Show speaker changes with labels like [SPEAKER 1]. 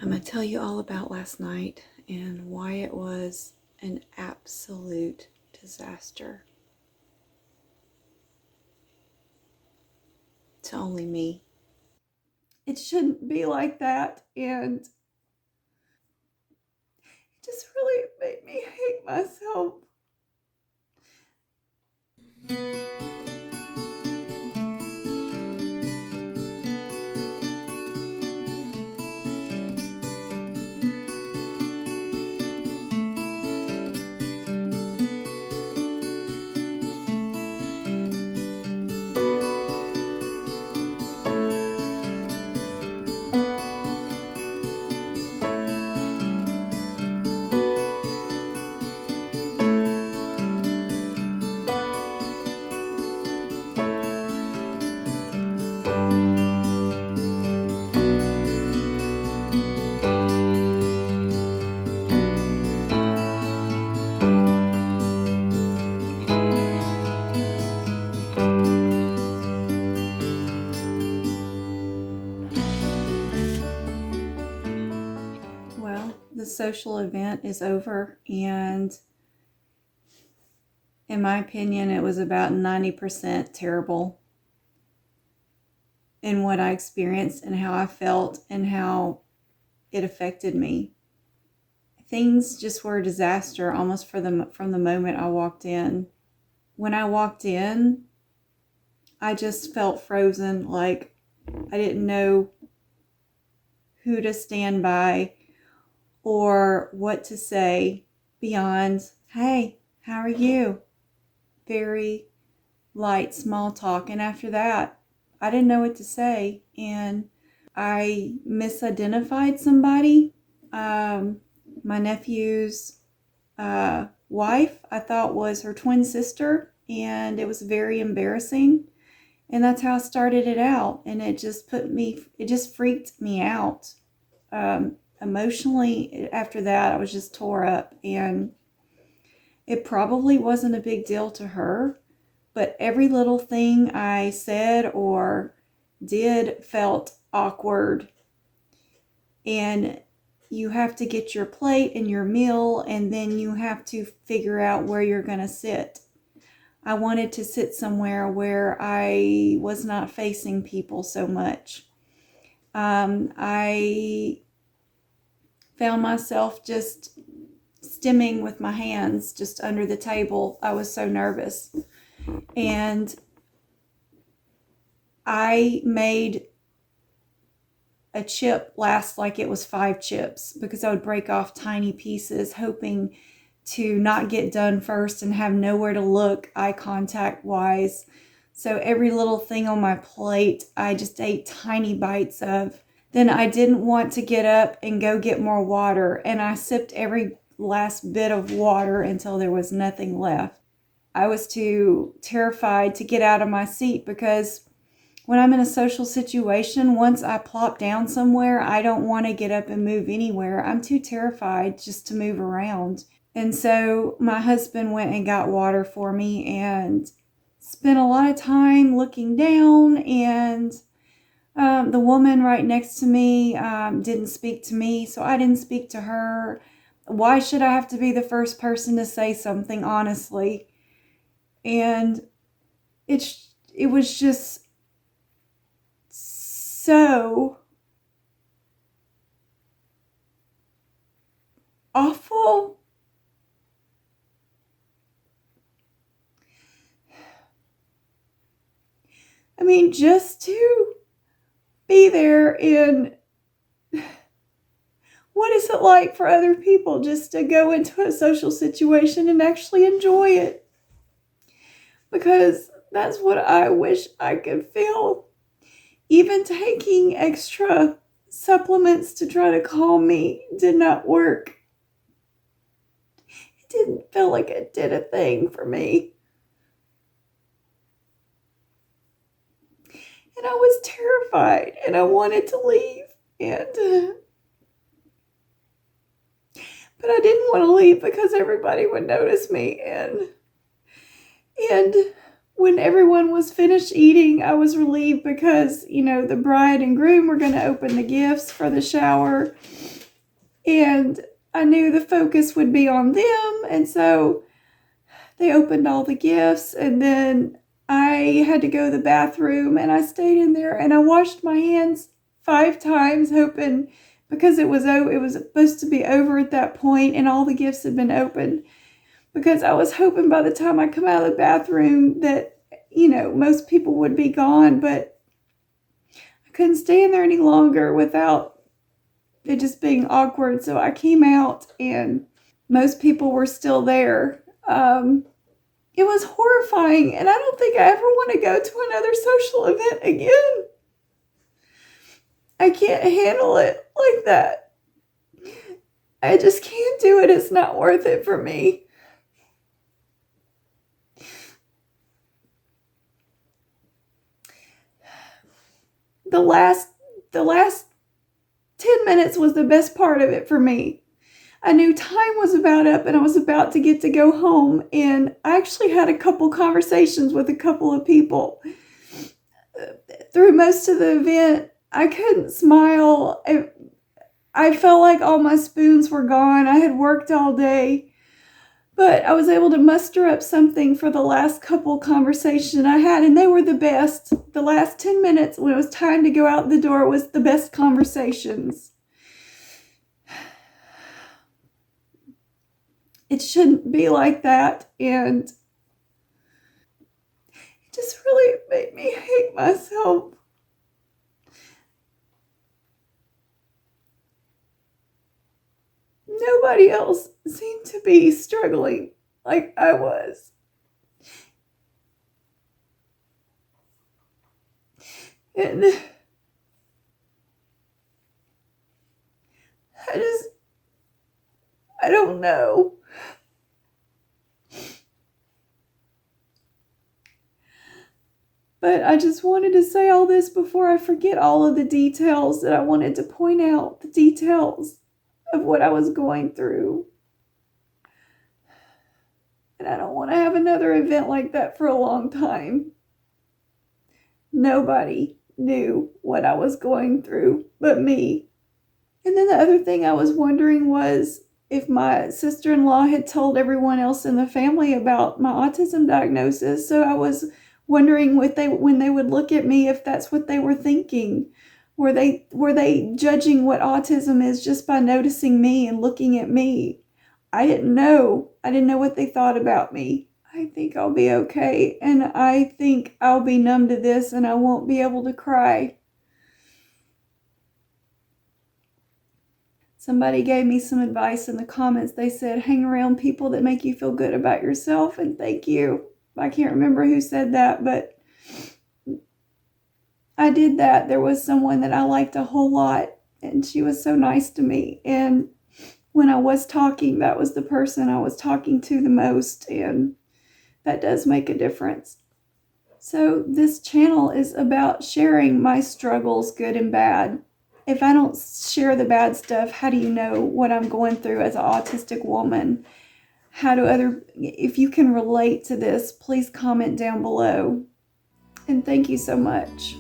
[SPEAKER 1] I'm going to tell you all about last night and why it was an absolute disaster to only me. It shouldn't be like that, and it just really made me hate myself. Well, the social event is over, and in my opinion, it was about 90% terrible in what I experienced and how I felt and how it affected me. Things just were a disaster almost from the moment I walked in. When I walked in, I just felt frozen, like I didn't know who to stand by or what to say beyond, "Hey, how are you?" Very light small talk. And after that, I didn't know what to say. And I misidentified somebody. My nephew's wife, I thought was her twin sister. And it was very embarrassing. And that's how I started it out. And it just freaked me out. Emotionally, after that, I was just tore up. And it probably wasn't a big deal to her, but every little thing I said or did felt awkward. And you have to get your plate and your meal, and then you have to figure out where you're going to sit. I wanted to sit somewhere where I was not facing people so much. I found myself just stimming with my hands just under the table. I was so nervous. And I made a chip last like it was 5 chips because I would break off tiny pieces, hoping to not get done first and have nowhere to look eye contact wise. So every little thing on my plate, I just ate tiny bites of. Then I didn't want to get up and go get more water, and I sipped every last bit of water until there was nothing left. I was too terrified to get out of my seat because when I'm in a social situation, once I plop down somewhere, I don't want to get up and move anywhere. I'm too terrified just to move around. And so my husband went and got water for me and spent a lot of time looking down. And the woman right next to me didn't speak to me, so I didn't speak to her. Why should I have to be the first person to say something, honestly? And it was just so awful. I mean, just to be there in what is it like for other people just to go into a social situation and actually enjoy it? Because that's what I wish I could feel. Even taking extra supplements to try to calm me did not work. It didn't feel like it did a thing for me. And I was terrified and I wanted to leave. But I didn't want to leave because everybody would notice me. And when everyone was finished eating, I was relieved because, the bride and groom were going to open the gifts for the shower. And I knew the focus would be on them. And so they opened all the gifts. And then I had to go to the bathroom, and I stayed in there and I washed my hands 5 times, hoping, because it was supposed to be over at that point and all the gifts had been opened, because I was hoping by the time I come out of the bathroom that, most people would be gone, but I couldn't stay in there any longer without it just being awkward. So I came out and most people were still there. It was horrifying, and I don't think I ever want to go to another social event again. I can't handle it like that. I just can't do it. It's not worth it for me. The last 10 minutes was the best part of it for me. I knew time was about up and I was about to get to go home, and I actually had a couple conversations with a couple of people. Through most of the event, I couldn't smile. I felt like all my spoons were gone. I had worked all day, but I was able to muster up something for the last couple conversations I had, and they were the best. The last 10 minutes when it was time to go out the door was the best conversations. It shouldn't be like that, and it just really made me hate myself. Nobody else seemed to be struggling like I was. And I don't know. But I just wanted to say all this before I forget all of the details that I wanted to point out, the details of what I was going through. And I don't want to have another event like that for a long time. Nobody knew what I was going through but me. And then the other thing I was wondering was if my sister-in-law had told everyone else in the family about my autism diagnosis. So I was wondering when they would look at me, if that's what they were thinking. Were they judging what autism is just by noticing me and looking at me? I didn't know. I didn't know what they thought about me. I think I'll be okay, and I think I'll be numb to this and I won't be able to cry. Somebody gave me some advice in the comments. They said, hang around people that make you feel good about yourself, and thank you. I can't remember who said that, but I did that. There was someone that I liked a whole lot, and she was so nice to me. And when I was talking, that was the person I was talking to the most, and that does make a difference. So this channel is about sharing my struggles, good and bad. If I don't share the bad stuff, how do you know what I'm going through as an autistic woman? If you can relate to this, please comment down below. And thank you so much.